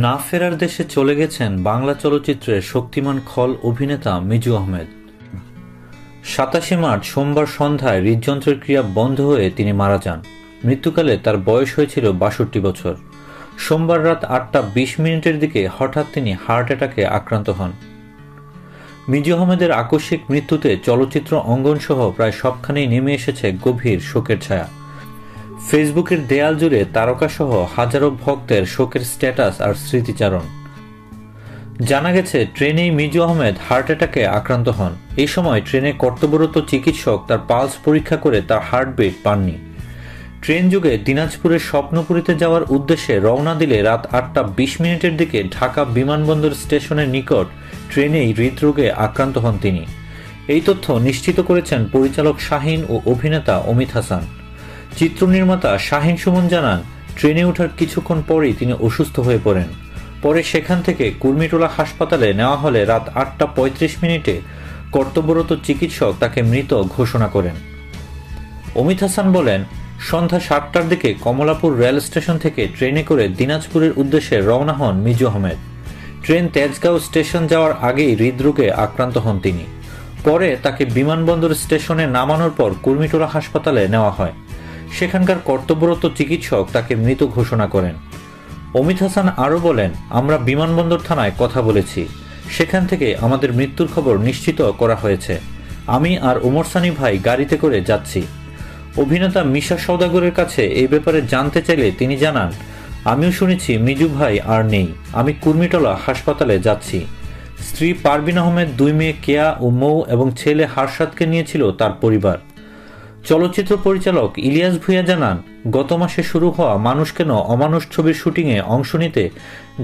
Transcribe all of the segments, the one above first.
না ফেরার দেশে চলে গেছেন বাংলা চলচ্চিত্রের শক্তিমান খল অভিনেতা মিজু আহমেদ। ২৭ মার্চ সোমবার সন্ধ্যায় হৃদযন্ত্রের ক্রিয়া বন্ধ হয়ে তিনি মারা যান। মৃত্যুকালে তার বয়স হয়েছিল ৬২ বছর। সোমবার রাত ৮টা ২০ দিকে হঠাৎ তিনি হার্ট অ্যাটাকে আক্রান্ত হন। মিজু আহমেদের আকস্মিক মৃত্যুতে চলচ্চিত্র অঙ্গন সহ প্রায় সবখানেই নেমে এসেছে গভীর শোকের ছায়া। ফেসবুকের দেয়াল জুড়ে তারকাসহ হাজারো ভক্তের শোকের স্ট্যাটাস আর স্মৃতিচারণ। জানা গেছে, ট্রেনেই মিজু আহমেদ হার্ট অ্যাটাকে আক্রান্ত হন। এই সময় ট্রেনে কর্তব্যরত চিকিৎসক তার পালস পরীক্ষা করে তার হার্টবিট পাননি। ট্রেন যুগে দিনাজপুরের স্বপ্নপুরীতে যাওয়ার উদ্দেশ্যে রওনা দিলে রাত ৮টা ২০ দিকে ঢাকা বিমানবন্দর স্টেশনের নিকট ট্রেনেই হৃদরোগে আক্রান্ত হন তিনি। এই তথ্য নিশ্চিত করেছেন পরিচালক শাহিন ও অভিনেতা অমিত হাসান। চিত্রনির্মাতা শাহিন সুমন জানান, ট্রেনে ওঠার কিছুক্ষণ পরেই তিনি অসুস্থ হয়ে পড়েন। পরে সেখান থেকে কুর্মিটোলা হাসপাতালে নেওয়া হলে রাত ৮টা ৩৫ কর্তব্যরত চিকিৎসক তাকে মৃত ঘোষণা করেন। অমিত হাসান বলেন, সন্ধ্যা ৭টার দিকে কমলাপুর রেল স্টেশন থেকে ট্রেনে করে দিনাজপুরের উদ্দেশ্যে রওনা হন মিজু আহমেদ। ট্রেন তেজগাঁও স্টেশন যাওয়ার আগেই হৃদরোগে আক্রান্ত হন তিনি। পরে তাকে বিমানবন্দর স্টেশনে নামানোর পর কুর্মিটোলা হাসপাতালে নেওয়া হয়। সেখানকার কর্তব্যরত চিকিৎসক তাকে মৃত ঘোষণা করেন। অমিত হাসান আরও বলেন, আমরা বিমানবন্দর থানায় কথা বলেছি, সেখান থেকে আমাদের মৃত্যুর খবর নিশ্চিত করা হয়েছে। আমি আর ওমর সানি ভাই গাড়িতে করে যাচ্ছি। অভিনেতা মিশা সওদাগরের কাছে এই ব্যাপারে জানতে চাইলে তিনি জানান, আমিও শুনেছি মিজু ভাই আর নেই। আমি কুর্মিটোলা হাসপাতালে যাচ্ছি। স্ত্রী পারভিন আহমেদ, 2 মেয়ে কেয়া ও মৌ এবং ছেলে হারশাদকে নিয়েছিল তার পরিবার। চলচ্চিত্র পরিচালক ইলিয়াস ভূঁইয়া জানান, গত মাসে শুরু হওয়া মানুষ কেন অমানুষ ছবির শুটিংয়ে অংশ নিতে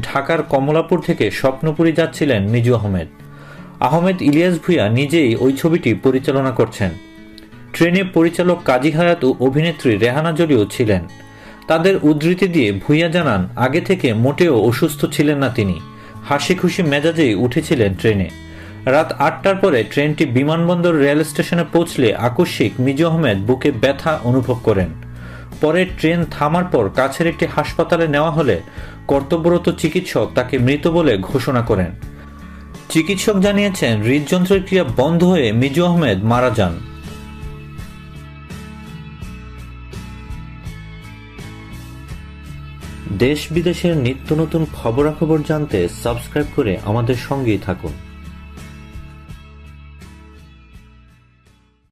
ঢাকার কমলাপুর থেকে স্বপ্নপুরী যাচ্ছিলেন মিজু আহমেদ ইলিয়াস ভূঁইয়া নিজেই ওই ছবিটি পরিচালনা করছেন। ট্রেনে পরিচালক কাজী হায়াত ও অভিনেত্রী রেহানা জলিও ছিলেন। তাদের উদ্ধৃতি দিয়ে ভূঁইয়া জানান, আগে থেকে মোটেও অসুস্থ ছিলেন না তিনি। হাসি খুশি মেজাজেই উঠেছিলেন ট্রেনে। রাত ৮টার পরে ট্রেনটি বিমানবন্দর রেল স্টেশনে পৌঁছলে আকস্মিক মিজু আহমেদ বুকে ব্যথা অনুভব করেন। পরে ট্রেন থামার পর কাছের একটি হাসপাতালে নেওয়া হলে কর্তব্যরত চিকিৎসক তাকে মৃত বলে ঘোষণা করেন। চিকিৎসক জানিয়েছেন, হৃদযন্ত্রের ক্রিয়া বন্ধ হয়ে মিজু আহমেদ মারা যান। দেশ বিদেশের নিত্য নতুন খবরাখবর জানতে সাবস্ক্রাইব করে আমাদের সঙ্গেই থাকুন।